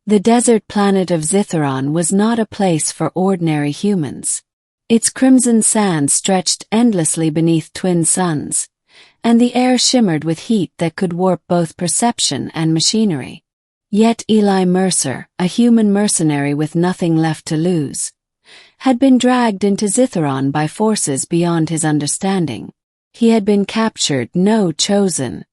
The desert planet of Zytheron was not a place for ordinary humans. Its crimson sand stretched endlessly beneath twin suns, and the air shimmered with heat that could warp both perception and machinery. Yet Eli Mercer, a human mercenary with nothing left to lose, had been dragged into Zytheron by forces beyond his understanding. He had been captured, no, chosen.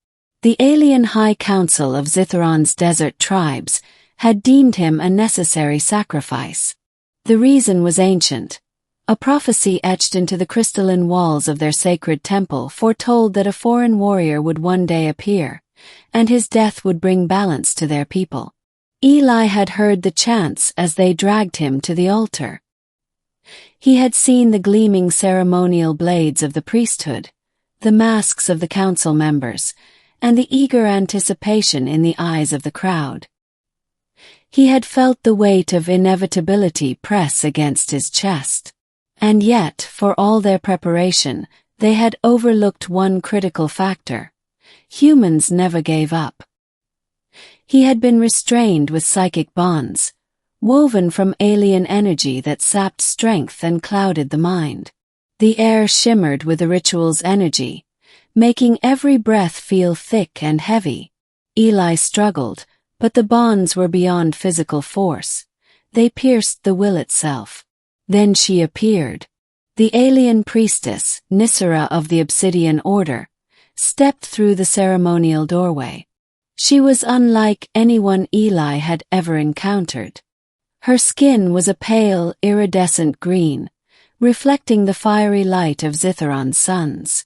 The alien High Council of Zytheron's desert tribes had deemed him a necessary sacrifice. The reason was ancient. A prophecy etched into the crystalline walls of their sacred temple foretold that a foreign warrior would one day appear, and his death would bring balance to their people. Eli had heard the chants as they dragged him to the altar. He had seen the gleaming ceremonial blades of the priesthood, the masks of the council members, and the eager anticipation in the eyes of the crowd. He had felt the weight of inevitability press against his chest. And yet, for all their preparation, they had overlooked one critical factor. Humans never gave up. He had been restrained with psychic bonds, woven from alien energy that sapped strength and clouded the mind. The air shimmered with the ritual's energy, making every breath feel thick and heavy. Eli struggled, but the bonds were beyond physical force. They pierced the will itself. Then she appeared. The Alien Priestess, Nysera of the Obsidian Order, stepped through the ceremonial doorway. She was unlike anyone Eli had ever encountered. Her skin was a pale, iridescent green, reflecting the fiery light of Zytheron's suns.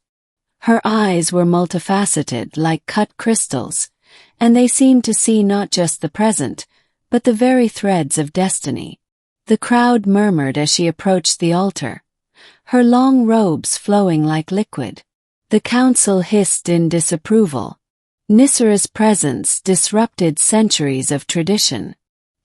Her eyes were multifaceted like cut crystals, and they seemed to see not just the present, but the very threads of destiny. The crowd murmured as she approached the altar, her long robes flowing like liquid. The council hissed in disapproval. Nysera's presence disrupted centuries of tradition.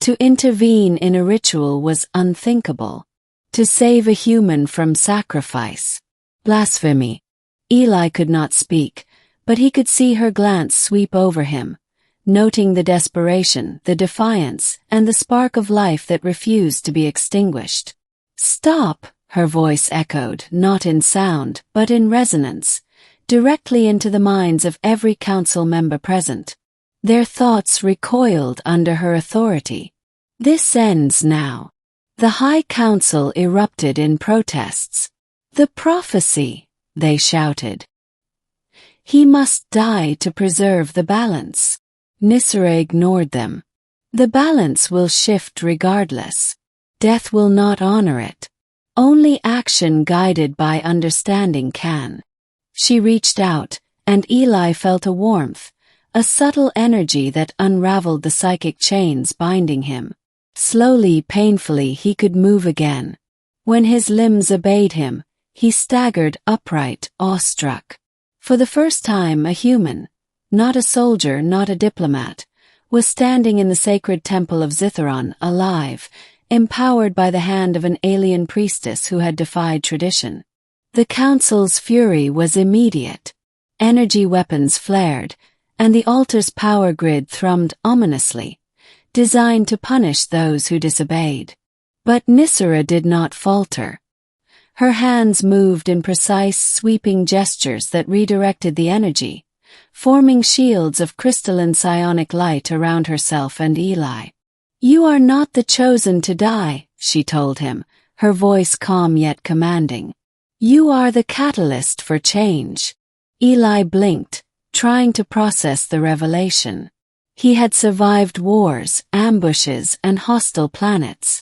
To intervene in a ritual was unthinkable. To save a human from sacrifice. Blasphemy. Eli could not speak, but he could see her glance sweep over him, noting the desperation, the defiance, and the spark of life that refused to be extinguished. "Stop!" her voice echoed, not in sound, but in resonance, directly into the minds of every council member present. Their thoughts recoiled under her authority. "This ends now." The High Council erupted in protests. "The prophecy!" they shouted. "He must die to preserve the balance." Nysera ignored them. "The balance will shift regardless. Death will not honor it. Only action guided by understanding can." She reached out, and Eli felt a warmth, a subtle energy that unraveled the psychic chains binding him. Slowly, painfully, he could move again. When his limbs obeyed him, he staggered upright, awestruck. For the first time, a human, not a soldier, not a diplomat, was standing in the sacred temple of Zytheron, alive, empowered by the hand of an alien priestess who had defied tradition. The council's fury was immediate. Energy weapons flared, and the altar's power grid thrummed ominously, designed to punish those who disobeyed. But Nysera did not falter. Her hands moved in precise, sweeping gestures that redirected the energy, forming shields of crystalline psionic light around herself and Eli. "You are not the chosen to die," she told him, her voice calm yet commanding. "You are the catalyst for change." Eli blinked, trying to process the revelation. He had survived wars, ambushes, and hostile planets.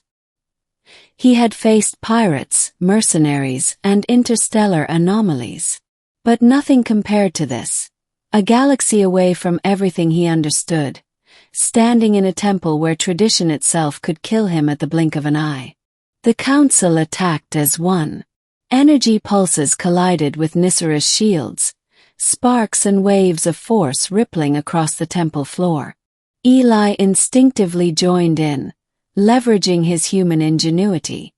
He had faced pirates, mercenaries, and interstellar anomalies. But nothing compared to this. A galaxy away from everything he understood, standing in a temple where tradition itself could kill him at the blink of an eye. The council attacked as one. Energy pulses collided with Nysera's shields, sparks and waves of force rippling across the temple floor. Eli instinctively joined in, leveraging his human ingenuity.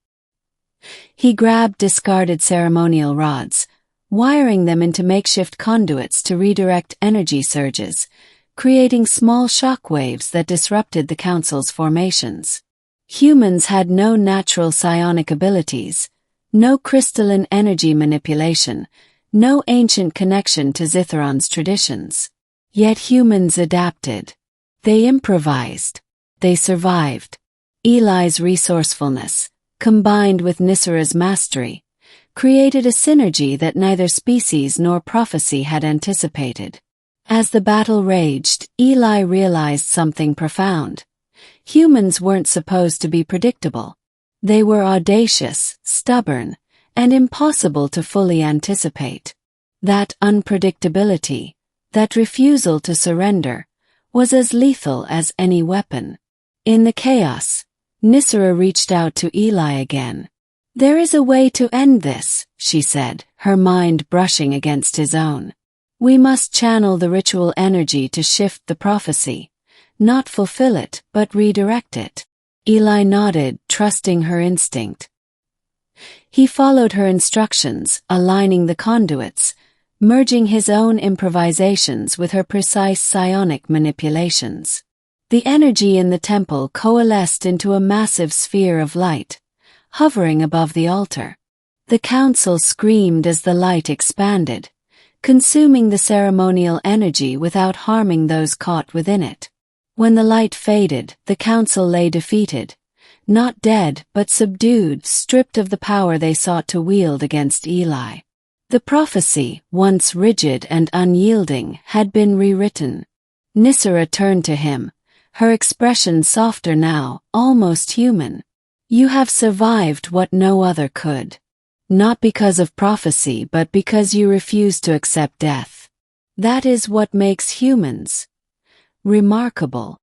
He grabbed discarded ceremonial rods, wiring them into makeshift conduits to redirect energy surges, creating small shockwaves that disrupted the Council's formations. Humans had no natural psionic abilities, no crystalline energy manipulation, no ancient connection to Zytheron's traditions. Yet humans adapted. They improvised. They survived. Eli's resourcefulness, combined with Nysera's mastery, created a synergy that neither species nor prophecy had anticipated. As the battle raged, Eli realized something profound. Humans weren't supposed to be predictable. They were audacious, stubborn, and impossible to fully anticipate. That unpredictability, that refusal to surrender, was as lethal as any weapon. In the chaos, Nysera reached out to Eli again. "There is a way to end this," she said, her mind brushing against his own. "We must channel the ritual energy to shift the prophecy, not fulfill it, but redirect it." Eli nodded, trusting her instinct. He followed her instructions, aligning the conduits, merging his own improvisations with her precise psionic manipulations. The energy in the temple coalesced into a massive sphere of light, hovering above the altar. The council screamed as the light expanded, consuming the ceremonial energy without harming those caught within it. When the light faded, the council lay defeated, not dead but subdued, stripped of the power they sought to wield against Eli. The prophecy, once rigid and unyielding, had been rewritten. Nysera turned to him, her expression softer now, almost human. "You have survived what no other could. Not because of prophecy but because you refuse to accept death. That is what makes humans remarkable."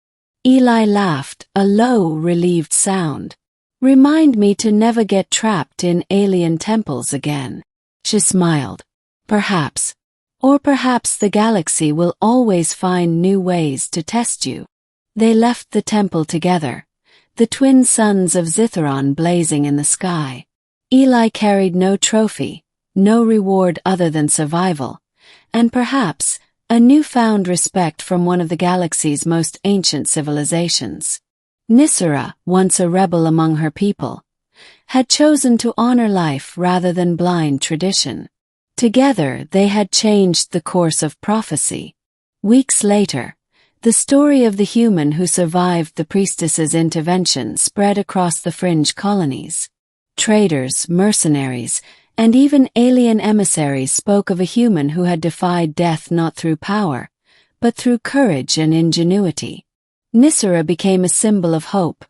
Eli laughed, a low, relieved sound. "Remind me to never get trapped in alien temples again." She smiled. "Perhaps. Or perhaps the galaxy will always find new ways to test you." They left the temple together, the twin suns of Zytheron blazing in the sky. Eli carried no trophy, no reward other than survival, and perhaps a newfound respect from one of the galaxy's most ancient civilizations. Nysera, once a rebel among her people, had chosen to honor life rather than blind tradition. Together they had changed the course of prophecy. Weeks later, the story of the human who survived the priestess's intervention spread across the fringe colonies. Traders, mercenaries, and even alien emissaries spoke of a human who had defied death not through power, but through courage and ingenuity. Nysera became a symbol of hope,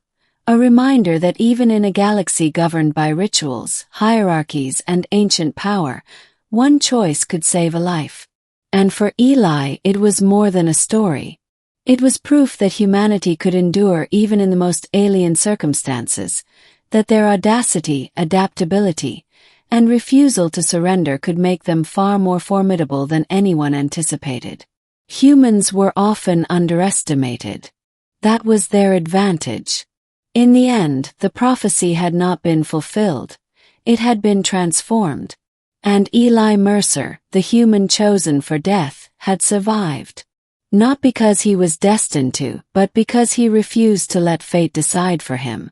a reminder that even in a galaxy governed by rituals, hierarchies, and ancient power, one choice could save a life. And for Eli, it was more than a story. It was proof that humanity could endure even in the most alien circumstances, that their audacity, adaptability, and refusal to surrender could make them far more formidable than anyone anticipated. Humans were often underestimated. That was their advantage. In the end, the prophecy had not been fulfilled. It had been transformed. And Eli Mercer, the human chosen for death, had survived. Not because he was destined to, but because he refused to let fate decide for him.